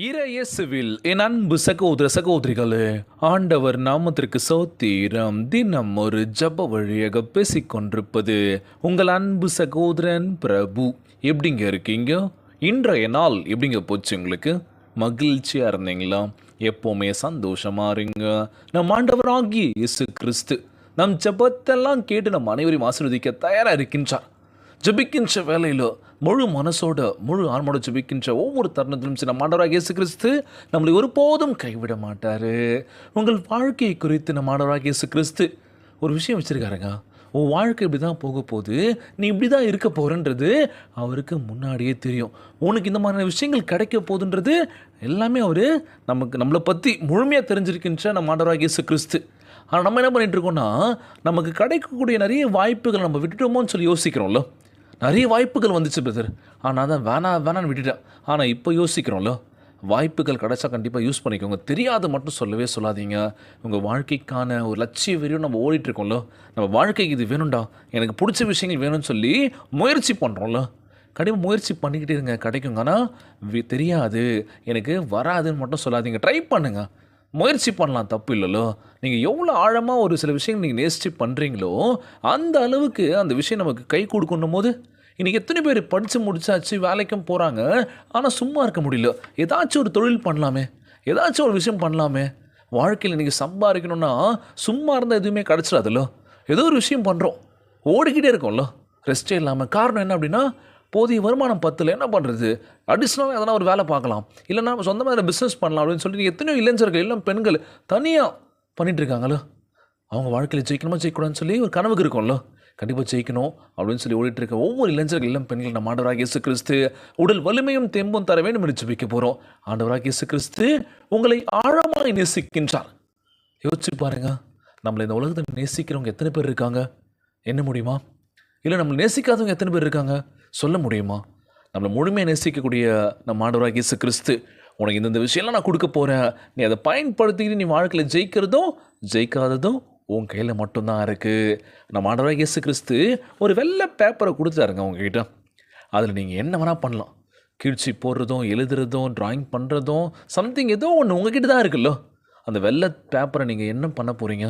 இயேசுவில் என் அன்பு சகோதர சகோதரிகளே, ஆண்டவர் நாமத்திற்கு சோத்திரம். தினம் ஒரு ஜப வழியாக பேசிக்கொண்டிருப்பது உங்கள் அன்பு சகோதரன் பிரபு. எப்படிங்க இருக்கீங்க? இன்றைய நாள் எப்படிங்க போச்சு? உங்களுக்கு மகிழ்ச்சியாக இருந்தீங்களா? எப்போவுமே சந்தோஷமாக இருங்க. நம் ஆண்டவராகிய இயேசு கிறிஸ்து நம் ஜபத்தெல்லாம் கேட்டு நம் அனைவரையும் ஆசீர்வதிக்க தயாராக இருக்கின்றார். ஜபிக்கின்ற வேலையில் முழு மனசோட முழு ஆன்மோட ஜபிக்கின்ற ஒவ்வொரு தருணத்திலும் நம்ம ஆண்டவராகிய இயேசு கிறிஸ்து நம்மளை ஒருபோதும் கைவிட மாட்டார். உங்கள் வாழ்க்கையை குறித்து நம்ம ஆண்டவராகிய இயேசு கிறிஸ்து ஒரு விஷயம் வச்சுருக்காருங்க. உன் வாழ்க்கை இப்படி தான் போக போகுது, நீ இப்படி தான் இருக்க போகிறன்றது அவருக்கு முன்னாடியே தெரியும். உனக்கு இந்த மாதிரியான விஷயங்கள் கிடைக்க போகுதுன்றது எல்லாமே அவர் நம்மளை பற்றி முழுமையாக தெரிஞ்சிருக்கின்ற நம்ம ஆண்டவராகிய இயேசு கிறிஸ்து. ஆனால் நம்ம என்ன பண்ணிகிட்டு இருக்கோம்னா, நமக்கு கிடைக்கக்கூடிய நிறைய வாய்ப்புகள் நம்ம விட்டுட்டோமோன்னு சொல்லி யோசிக்கிறோம்ல. நிறைய வாய்ப்புகள் வந்துச்சு பிரதர், ஆனால் தான் வேணான்னு விட்டுட்டேன். ஆனால் இப்போ யோசிக்கிறோம்ல, வாய்ப்புகள் கிடைச்சா கண்டிப்பாக யூஸ் பண்ணிக்கோங்க. தெரியாது மட்டும் சொல்லவே சொல்லாதீங்க. உங்கள் வாழ்க்கைக்கான ஒரு லட்சிய வெறியும் நம்ம ஓடிட்டுருக்கோம்ல. நம்ம வாழ்க்கைக்கு இது வேணும்டா, எனக்கு பிடிச்ச விஷயங்கள் வேணும்னு சொல்லி முயற்சி பண்ணுறோம்ல. கண்டிப்பாக முயற்சி பண்ணிக்கிட்டே இருங்க, கிடைக்குங்க. ஆனால் தெரியாது எனக்கு வராதுன்னு மட்டும் சொல்லாதீங்க. ட்ரை பண்ணுங்கள், முயற்சி பண்ணலாம், தப்பு இல்லைல்லோ. நீங்கள் எவ்வளோ ஆழமாக ஒரு சில விஷயங்கள் நீங்கள் நேசித்து பண்ணுறீங்களோ அந்த அளவுக்கு அந்த விஷயம் நமக்கு கை கொடுக்கணும் போது. இன்றைக்கி எத்தனை பேர் படித்து முடிச்சாச்சு, வேலைக்கும் போகிறாங்க, ஆனால் சும்மா இருக்க முடியல. ஏதாச்சும் ஒரு தொழில் பண்ணலாமே, ஏதாச்சும் ஒரு விஷயம் பண்ணலாமே. வாழ்க்கையில் இன்றைக்கி சம்பாதிக்கணுன்னா சும்மா இருந்தால் எதுவுமே கிடச்சிடாதுல்ல. ஏதோ ஒரு விஷயம் பண்ணுறோம், ஓடிக்கிட்டே இருக்கோம்ல, ரெஸ்ட்டே இல்லாமல். காரணம் என்ன அப்படின்னா, போதிய வருமானம் பத்தில் என்ன பண்ணுறது, அடிஷ்னலாக எதனா ஒரு வேலை பார்க்கலாம், இல்லைனா சொந்தமாக பிஸ்னஸ் பண்ணலாம் அப்படின்னு சொல்லிட்டு எத்தனையோ இளைஞர்கள் எல்லாம் பெண்கள் தனியாக பண்ணிகிட்ருக்காங்களோ. அவங்க வாழ்க்கையில் ஜெயிக்கணுமா ஜெயிக்கக்கூடாதுன்னு சொல்லி ஒரு கனவுக்கு இருக்கும்ல. கண்டிப்பாக ஜெயிக்கணும் அப்படின்னு சொல்லி ஓடிட்டு இருக்க ஒவ்வொரு இளைஞர்கள் எல்லாம் பெண்கள் நம்ம ஆண்டவராகிய இயேசு கிறிஸ்து உடல் வலிமையும் தெம்பும் தர வேண்டும் என்று ஜெபிக்க போகிறோம். ஆண்டவராகிய இயேசு கிறிஸ்து உங்களை ஆழமாக நேசிக்கின்றார். யோசிச்சு பாருங்க, நம்மளை இந்த உலகத்தை நேசிக்கிறவங்க எத்தனை பேர் இருக்காங்க? என்ன முடியுமா? இல்லை நம்மளை நேசிக்காதவங்க எத்தனை பேர் இருக்காங்க? சொல்ல முடியுமா? நம்மளை முழுமையாக நேசிக்கக்கூடிய நம்ம ஆண்டவராகிய இயேசு கிறிஸ்து உனக்கு இந்த விஷயம்லாம் நான் கொடுக்க போகிறேன், நீ அதை பயன்படுத்திக்கிட்டு நீ வாழ்க்கையில் ஜெயிக்கிறதும் ஜெயிக்காததும் உன் கையில் மட்டும்தான் இருக்குது. நம்ம ஆண்டவராகிய இயேசு கிறிஸ்து ஒரு வெள்ளை பேப்பரை கொடுத்தாருங்க உங்ககிட்ட. அதில் நீங்கள் என்ன வேணால் பண்ணலாம். கீழ்ச்சி போடுறதும் எழுதுறதும் ட்ராயிங் பண்ணுறதும் சம்திங் ஏதோ ஒன்று உங்ககிட்ட தான் இருக்குல்ல. அந்த வெள்ளை பேப்பரை நீங்கள் என்ன பண்ண போகிறீங்க?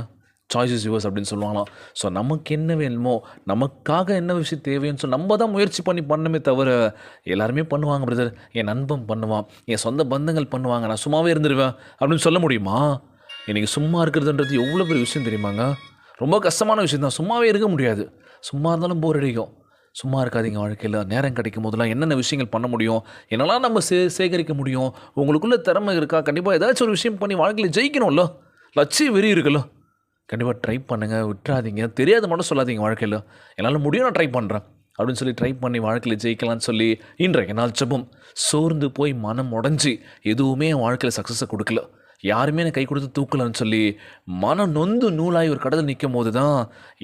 சாய்ஸஸ் யுவர்ஸ் அப்படின்னு சொல்லுவாங்களாம். ஸோ நமக்கு என்ன வேணுமோ, நமக்காக என்ன விஷயம் தேவைன்னு சொல்லி நம்ம தான் முயற்சி பண்ணணுமே தவிர, எல்லாருமே பண்ணுவாங்க பிரதர், என் நண்பன் பண்ணுவான், என் சொந்த பந்தங்கள் பண்ணுவாங்க, நான் சும்மாவே இருந்துருவேன் அப்படின்னு சொல்ல முடியுமா? இன்றைக்கி சும்மா இருக்கிறதுன்றது எவ்வளோ பெரிய விஷயம் தெரியுமாங்க? ரொம்ப கஷ்டமான விஷயம் தான். சும்மாவே இருக்க முடியாது. சும்மா இருந்தாலும் போர் அடிக்கும். சும்மா இருக்காதீங்க. வாழ்க்கையில் நேரம் கிடைக்கும் போதெல்லாம் என்னென்ன விஷயங்கள் பண்ண முடியும், என்னெல்லாம் நம்ம சேகரிக்க முடியும், உங்களுக்குள்ளே திறமை இருக்கா? கண்டிப்பாக ஏதாச்சும் ஒரு விஷயம் பண்ணி வாழ்க்கையில் ஜெயிக்கணும்ல. லட்சிய வெறி இருக்குல்ல, கண்டிப்பாக ட்ரை பண்ணுங்கள், விட்டுறாதீங்க. தெரியாத மட்டும் சொல்லாதீங்க. வாழ்க்கையில் என்னால் முடியும், நான் ட்ரை பண்ணுறேன் அப்படின்னு சொல்லி ட்ரை பண்ணி வாழ்க்கையில் ஜெயிக்கலாம்னு சொல்லி இன்றைய நாள் ஜெபம். சோர்ந்து போய் மனம் உடஞ்சி எதுவுமே என் வாழ்க்கையில் சக்ஸஸை கொடுக்கல, யாருமே எனக்கு கை கொடுத்து தூக்கலன்னு சொல்லி மனம் நொந்து நூலாகி ஒரு கடலில் நிற்கும் போது தான்,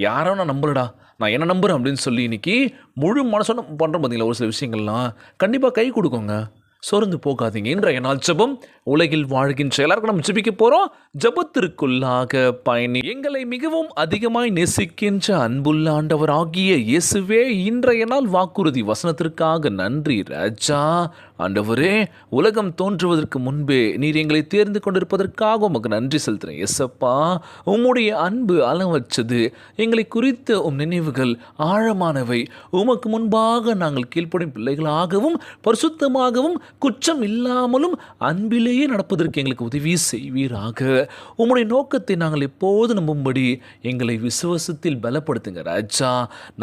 யாரோ நான் நம்பலடா, நான் என்ன நம்புகிறேன் அப்படின்னு சொல்லி இன்றைக்கி முழு மனசோட பண்ணுறோம் பார்த்தீங்களா. ஒரு சில விஷயங்கள்லாம் கண்டிப்பாக கை கொடுக்குங்க. சோர்ந்து போகாதீங்க. இன்றைய நாள் ஜெபம். உலகில் வாழ்கின்ற எல்லாருக்கும் நம்ம ஜெபிக்க போகிறோம். ஜெபத்திற்குள்ளாக பயணி. எங்களை மிகவும் அதிகமாய் நேசிக்கின்ற அன்புள்ள ஆண்டவர் ஆகிய இயேசுவே, இன்றைய நாள் வாக்குறுதி வசனத்திற்காக நன்றி ராஜா. ஆண்டவரே, உலகம் தோன்றுவதற்கு முன்பே நீர் எங்களை தேர்ந்து கொண்டிருப்பதற்காக உமக்கு நன்றி செலுத்துகிறேன். எஸ்அப்பா, உம்முடைய அன்பு அளவற்றது. எங்களை குறித்த உம் நினைவுகள் ஆழமானவை. உமக்கு முன்பாக நாங்கள் கீழ்ப்படும் பிள்ளைகளாகவும் பரிசுத்தமாகவும் குற்றம் இல்லாமலும் அன்பிலேயே நடப்பதற்கு எங்களுக்கு உதவி செய்வீராக. உம்முடைய நோக்கத்தை நாங்கள் எப்போது நம்பும்படி எங்களை விசுவாசத்தில் பலப்படுத்துங்க ராஜா.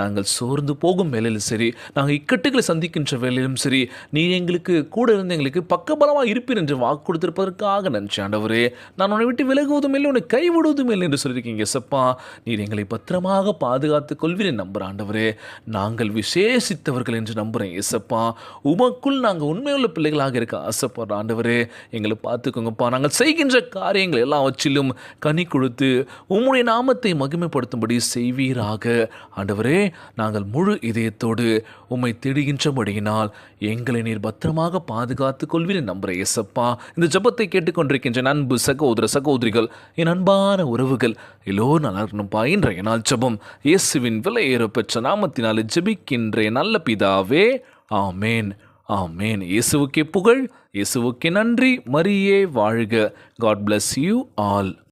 நாங்கள் சோர்ந்து போகும் வேலையிலும் சரி, நாங்கள் இக்கட்டுகளை சந்திக்கின்ற வேலையிலும் சரி, நீ எங்களுக்கு கூட இருந்து எங்களுக்கு பக்கபலமாக இருப்பீர் என்று வாக்கு கொடுத்திருப்பதற்காக நன்றி ஆண்டவரே. நான் உன்னை விட்டு விலகுவதும் இல்லை, உன்னை கைவிடுவதும் இல்லை என்று சொல்லியிருக்கீங்க எசப்பா. நீர் எங்களை பத்திரமாக பாதுகாத்து கொள்வீர் நம்புகிறேன் ஆண்டவரே. நாங்கள் விசேஷித்தவர்கள் என்று நம்புகிறேன் எசப்பா. உமக்குள் நாங்கள் உண்மையுள்ள பிள்ளைகளாக இருக்க ஆசைப்படுற ஆண்டவரே, எங்களை பார்த்துக்கோங்கப்பா. நாங்கள் செய்கின்ற காரியங்கள் எல்லாவற்றிலும் கனி கொடுத்து உம்முடைய நாமத்தை மகிமைப்படுத்தும்படி செய்வீராக ஆண்டவரே. நாங்கள் முழு இதயத்தோடு உம்மை தேடுகின்றபடியினால் எங்களை நீர் பத்திரமாக பாதுகாத்து கொள்வீர் நம்புகிற இயேசப்பா. இந்த ஜெபத்தை கேட்டுக்கொண்டிருக்கின்ற அன்பு சகோதர சகோதரிகள், என் அன்பான உறவுகள் எல்லோரும் நல்லா இருக்கணும்ப்பா. இன்றைய நாள் ஜெபம் இயேசுவின் விலையேற பெற்ற நாமத்தினாலே ஜெபிக்கின்ற நல்ல பிதாவே, ஆமேன் ஆமேன். இயேசுவுக்கே புகழ், இயேசுவுக்கு நன்றி. மரியே வாழ்க. God bless you all.